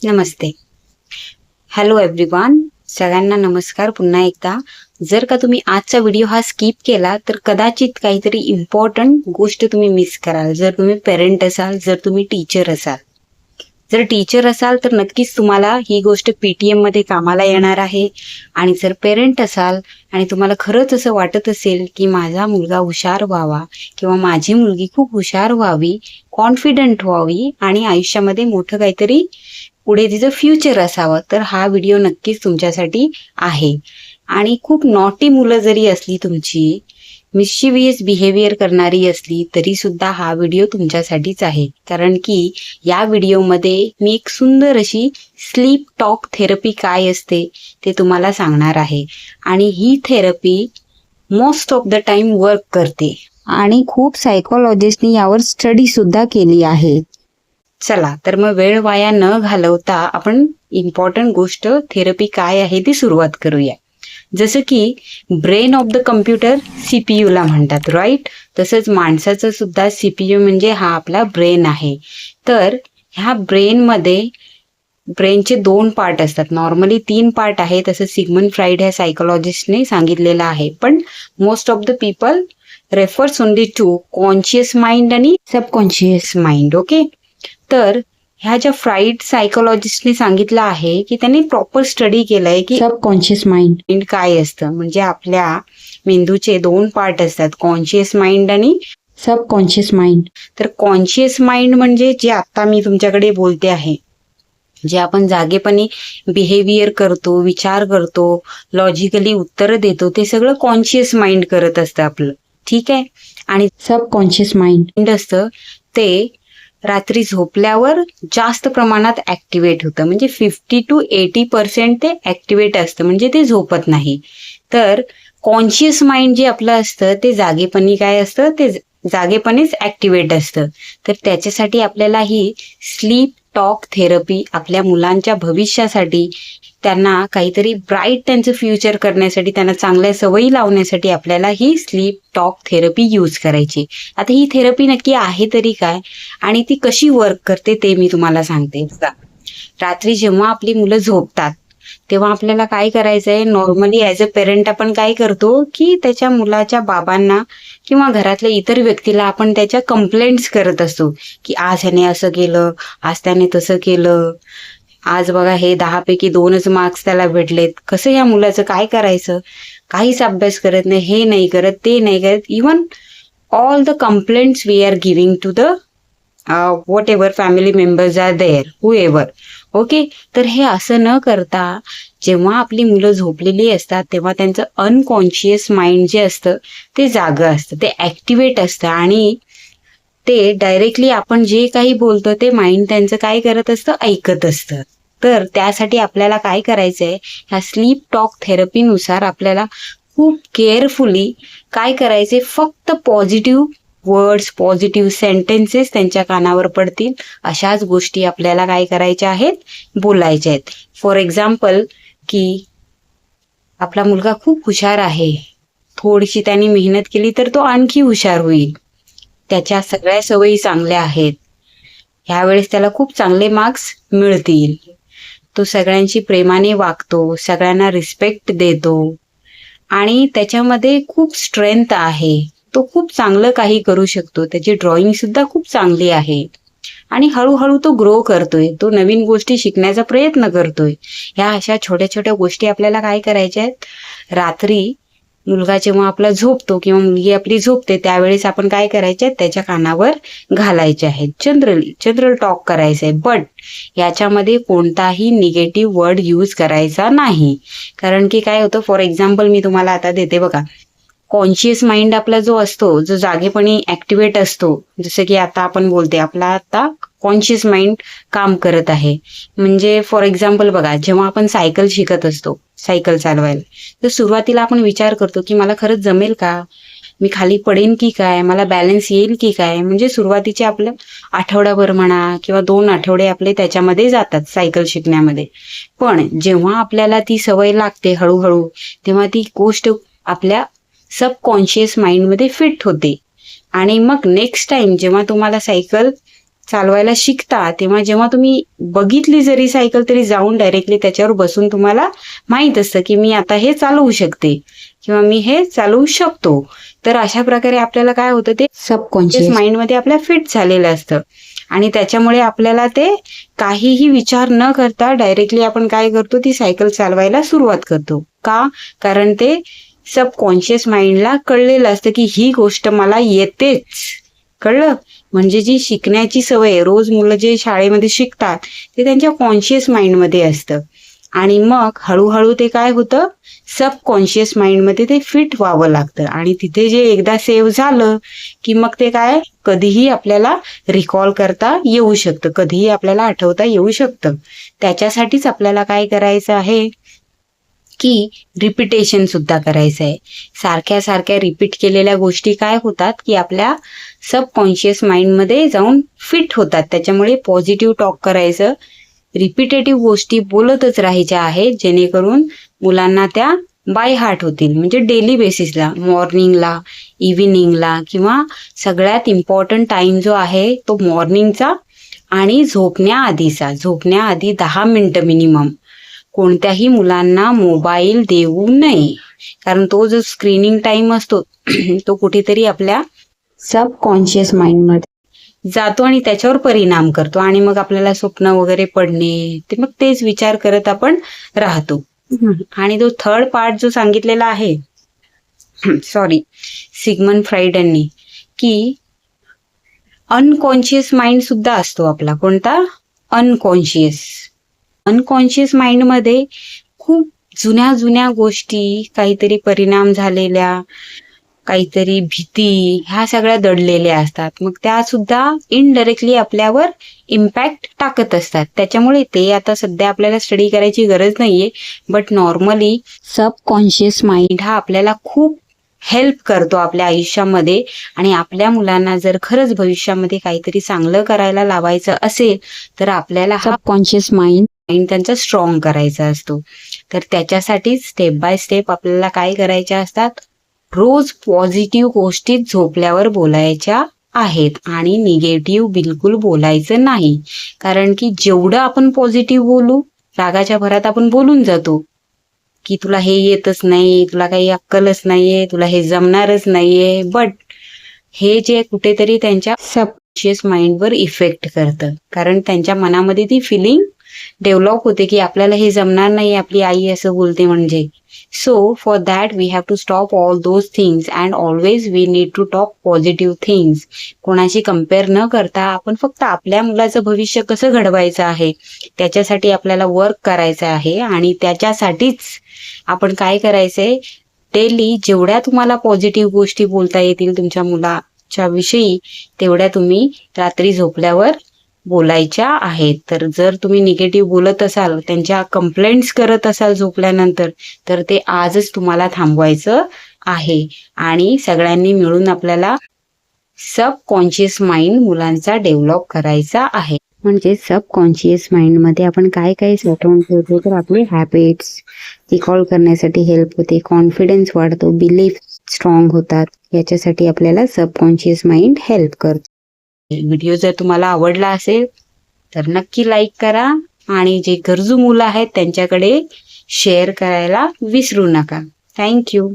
नमस्ते. Hello everyone. सगळ्यांना नमस्कार पुन्हा एकदा. जर का तुम्ही आजचा व्हिडिओ हा स्किप केला तर कदाचित काहीतरी इम्पॉर्टंट गोष्ट तुम्ही मिस कराल. जर तुम्ही पेरेंट असाल, जर तुम्ही टीचर असाल. जर टीचर असाल तर नक्कीच तुम्हाला ही गोष्ट पीटीएम मध्ये कामाला येणार आहे. आणि जर पेरेंट असाल आणि तुम्हाला खरंच असं वाटत असेल की माझा मुलगा हुशार व्हावा किंवा माझी मुलगी खूप हुशार व्हावी, कॉन्फिडंट व्हावी आणि आयुष्यामध्ये मोठं काहीतरी पुढे तिचं फ्युचर असावं, तर हा व्हिडिओ नक्कीच तुमच्यासाठी आहे. आणि खूप नॉटी मुलं जरी असली, तुमची मिस्शिवियस बिहेवियर करणारी असली, तरी सुद्धा हा व्हिडिओ तुमच्यासाठीच आहे. कारण की या व्हिडिओमध्ये मी एक सुंदर अशी स्लीप टॉक थेरपी काय असते ते तुम्हाला सांगणार आहे. आणि ही therapy most of the time work करते आणि खूप सायकोलॉजिस्टनी यावर स्टडी सुद्धा केली आहे. चला तर मग वेळ वाया न घालवता आपण इम्पॉर्टंट गोष्ट थेरपी काय आहे ती सुरुवात करूया. जसं की brain of the computer CPU ला म्हणतात, राईट? तसंच माणसाचं सुद्धा सीपीयू म्हणजे हा आपला ब्रेन आहे. तर ह्या ब्रेनचे 2 पार्ट असतात. नॉर्मली 3 पार्ट आहे, तसं सिग्मंड फ्राइड ह्या सायकोलॉजिस्टने सांगितलेलं आहे. पण most of the people refers only to conscious mind आणि सबकॉन्शियस माइंड. ओके. तर ह्या ज्या फ्राइड सायकोलॉजिस्टने सांगितलं आहे की त्यांनी प्रॉपर स्टडी केलंय की सबकॉन्शियस माइंड काय असतं. म्हणजे आपल्या मेंदूचे 2 पार्ट असतात, कॉन्शियस माइंड आणि सबकॉन्शियस माइंड. तर कॉन्शियस माइंड म्हणजे जे आता मी तुमच्याकडे बोलते आहे, जे आपण जागेपणी बिहेवियर करतो, विचार करतो, लॉजिकली उत्तर देतो, ते सगळं कॉन्शियस माइंड करत असतं आपलं. ठीक आहे. आणि सबकॉन्शियस माइंड असतं ते रात्री झोपल्यावर जास्त प्रमाणात ऍक्टिव्हेट होतं. म्हणजे 50 to 80% ते ऍक्टिव्हेट असतं, म्हणजे ते झोपत नाही. तर कॉन्शियस माइंड जे आपलं असतं ते जागेपणी काय असतं, ते जागेपणीच ऍक्टिव्हेट असतं. तर त्याच्यासाठी आपल्याला ही स्लीप टॉक थेरपी आपल्या मुलांच्या भविष्यासाठी, त्यांना काहीतरी ब्राईट त्यांचं फ्युचर करण्यासाठी, त्यांना चांगल्या सवयी लावण्यासाठी आपल्याला ही स्लीप टॉक थेरपी यूज करायची. आता ही थेरपी नक्की आहे तरी काय आणि ती कशी वर्क करते ते मी तुम्हाला सांगते. रात्री जेव्हा आपली मुलं झोपतात तेव्हा आपल्याला काय करायचंय, नॉर्मली ऍज अ पेरेंट आपण काय करतो की त्याच्या मुलाच्या बाबांना किंवा घरातल्या इतर व्यक्तीला आपण त्याच्या कंप्लेंट्स करत असतो की आज ह्याने असं केलं, आज त्याने तसं केलं, आज बघा हे 10 पैकी 2च मार्क्स त्याला भेटलेत. कसं ह्या मुलाचं काय करायचं, काहीच अभ्यास करत नाही, हे नाही करत, ते नाही करत. Even all the complaints we are giving to the whatever family members are there, whoever. Okay. तर हे असं न करता जेव्हा आपली मुलं झोपलेली असतात तेव्हा त्यांचं अनकॉन्शियस माइंड जे असतं ते जागं असतं, ते ऍक्टिव्हेट असतं आणि ते डायरेक्टली आपण जे काही बोलतो ते माइंड त्यांचं काय करत असतं, ऐकत असतं. तर त्यासाठी आपल्याला काय करायचंय, ह्या स्लीप टॉक थेरपीनुसार आपल्याला खूप केअरफुली काय करायचे, फक्त पॉझिटिव्ह वर्ड्स, पॉझिटिव्ह सेंटेन्सेस त्यांच्या कानावर पडतील अशाच गोष्टी आपल्याला काय करायच्या आहेत, बोलायच्या आहेत. फॉर एक्झाम्पल की आपला मुलगा खूप हुशार आहे, थोडीशी त्यांनी मेहनत केली तर तो आणखी हुशार होईल, त्याच्या सगळ्या सवयी चांगल्या आहेत, ह्यावेळेस त्याला खूप चांगले मार्क्स मिळतील, तो सगळ्यांशी प्रेमाने वागतो, सगळ्यांना रिस्पेक्ट देतो आणि त्याच्यामध्ये खूप स्ट्रेंथ आहे, तो खूप चांगलं काही करू शकतो, त्याची ड्रॉइंग सुद्धा खूप चांगली आहे आणि हळूहळू तो ग्रो करतोय, तो नवीन गोष्टी शिकण्याचा प्रयत्न करतोय. ह्या अशा छोट्या छोट्या गोष्टी आपल्याला काय करायच्या आहेत, रात्री मुलगा जेव्हा आपला झोपतो किंवा मुलगी आपली झोपते त्यावेळेस आपण काय करायचे, त्याच्या कानावर घालायचे आहेत. जनरल टॉक करायचंय, बट याच्यामध्ये कोणताही निगेटिव्ह वर्ड यूज करायचा नाही. कारण की काय होतं, फॉर एक्झाम्पल मी तुम्हाला आता देते बघा. कॉन्शियस माइंड आपला जो असतो, जो जागेपणी ऍक्टिव्हेट असतो, जसं की आता आपण बोलते आपला आता कॉन्शियस माइंड काम करत आहे. म्हणजे फॉर एक्झाम्पल बघा, जेव्हा आपण सायकल शिकत असतो, सायकल चालवायला, तर सुरुवातीला आपण विचार करतो की मला खरंच जमेल का, मी खाली पडेन की काय, मला बॅलन्स येईल की काय. म्हणजे सुरुवातीचे आपलं आठवडाभर म्हणा किंवा 2 आठवडे आपले त्याच्यामध्ये जातात सायकल शिकण्यामध्ये. पण जेव्हा आपल्याला ती सवय लागते हळूहळू, तेव्हा ती गोष्ट आपल्या सबकॉन्शियस माइंडमध्ये फिट होते आणि मग नेक्स्ट टाइम जेव्हा तुम्हाला सायकल चालवायला शिकता तेव्हा जेव्हा तुम्ही बघितली जरी सायकल तरी जाऊन डायरेक्टली त्याच्यावर बसून तुम्हाला माहित असतं की मी आता हे चालवू शकते किंवा मी हे चालवू शकतो. तर अशा प्रकारे आपल्याला काय होतं ते सबकॉन्शियस माइंडमध्ये आपल्या फिट झालेलं असतं आणि त्याच्यामुळे आपल्याला ते काहीही विचार न करता डायरेक्टली आपण काय करतो ती सायकल चालवायला सुरुवात करतो. का? कारण ते सबकॉन्शियस माइंडला कळलेलं असतं की ही गोष्ट मला येतेच. कळलं? म्हणजे जी शिकण्याची सवय रोज मुलं जे शाळेमध्ये शिकतात ते त्यांच्या कॉन्शियस माइंडमध्ये असतं आणि मग हळूहळू ते काय होतं सबकॉन्शियस माइंडमध्ये ते फिट व्हावं लागतं आणि तिथे जे एकदा सेव्ह झालं की मग ते काय कधीही आपल्याला रिकॉल करता येऊ शकतं, कधीही आपल्याला आठवता येऊ शकतं. त्याच्यासाठीच आपल्याला काय करायचं आहे की रिपिटेशन सुद्धा करायचं आहे. सारख्या सारख्या रिपीट केलेल्या गोष्टी काय होतात की आपल्या सबकॉन्शियस माइंडमध्ये जाऊन फिट होतात. त्याच्यामुळे पॉझिटिव्ह टॉक करायचं, रिपिटेटिव्ह गोष्टी बोलतच राहायच्या आहेत जेणेकरून मुलांना त्या बाय हार्ट होतील. म्हणजे डेली बेसिसला, मॉर्निंगला, इव्हिनिंगला किंवा सगळ्यात इम्पॉर्टंट टाइम जो आहे तो मॉर्निंगचा आणि झोपण्याआधीचा. झोपण्याआधी 10 मिनिटं मिनिमम कोणत्याही मुलांना मोबाईल देऊ नये, कारण तो जो स्क्रीनिंग टाइम असतो तो कुठेतरी आपल्या सबकॉन्शियस माइंडमध्ये जातो आणि त्याच्यावर परिणाम करतो आणि मग आपल्याला स्वप्न वगैरे पडणे ते मग तेच विचार करत आपण राहतो. आणि तो थर्ड पार्ट जो सांगितलेला आहे सॉरी सिगमंड फ्राइड यांनी की अनकॉन्शियस माइंड सुद्धा असतो आपला. कोणता? अनकॉन्शियस. अनकॉन्शियस माइंडमध्ये खूप जुन्या जुन्या गोष्टी, काहीतरी परिणाम झालेल्या, काहीतरी भीती ह्या सगळ्या दडलेल्या असतात. मग त्या सुद्धा इनडायरेक्टली आपल्यावर इम्पॅक्ट टाकत असतात. त्याच्यामुळे ते आता सध्या आपल्याला स्टडी करायची गरज नाहीये, बट नॉर्मली सबकॉन्शियस माइंड हा आपल्याला खूप हेल्प करतो आपल्या आयुष्यामध्ये आणि आपल्या मुलांना जर खरंच भविष्यामध्ये काहीतरी चांगलं करायला लावायचं असेल तर आपल्याला सबकॉन्शियस माइंड त्यांचा स्ट्रॉंग करायचा असतो. तर त्याच्यासाठी स्टेप बाय स्टेप आपल्याला काय करायच्या असतात, रोज पॉझिटिव्ह गोष्टी झोपल्यावर बोलायच्या आहेत आणि निगेटिव्ह बिलकुल बोलायचं नाही. कारण की जेवढं आपण पॉझिटिव्ह बोलू, रागाच्या भरात आपण बोलून जातो की तुला हे येतच नाही, तुला काही अक्कलच नाहीये, तुला हे जमणारच नाहीये. बट हे जे कुठेतरी त्यांच्या सबकॉन्शियस माइंडवर इफेक्ट करतं, कारण त्यांच्या मनामध्ये ती फिलिंग डेव्हलप होते की आपल्याला हे जमणार नाही, आपली आई असं बोलते म्हणजे. So for that we have to stop all those things and always we need to talk positive things. कोणाशी कम्पेअर न करता आपण फक्त आपल्या मुलाचं भविष्य कसं घडवायचं आहे त्याच्यासाठी आपल्याला वर्क करायचं आहे आणि त्याच्यासाठीच आपण काय करायचंय, डेली जेवढ्या तुम्हाला पॉझिटिव्ह गोष्टी बोलता येतील तुमच्या मुलाच्या विषयी तेवढ्या तुम्ही रात्री झोपल्यावर बोलायच्या आहेत. तर जर तुम्ही निगेटिव्ह बोलत असाल, त्यांच्या कंप्लेंट्स करत असाल झोपल्यानंतर, तर ते आजच तुम्हाला थांबवायचं आहे आणि सगळ्यांनी मिळून आपल्याला सबकॉन्शियस माइंड मुलांचा डेव्हलप करायचा आहे. म्हणजे सबकॉन्शियस माइंडमध्ये आपण काय काय साठवून ठेवतो, तर आपले हॅबिट्स रिकॉल करण्यासाठी हेल्प होते, कॉन्फिडन्स वाढतो, बिलीफ स्ट्रॉंग होतात, याच्यासाठी आपल्याला सबकॉन्शियस माइंड हेल्प करतो. व्हिडिओ जर तुम्हाला आवडला असेल तर नक्की लाईक करा आणि जे गरजू मुलं आहेत त्यांच्याकडे शेअर करायला विसरू नका. थँक्यू.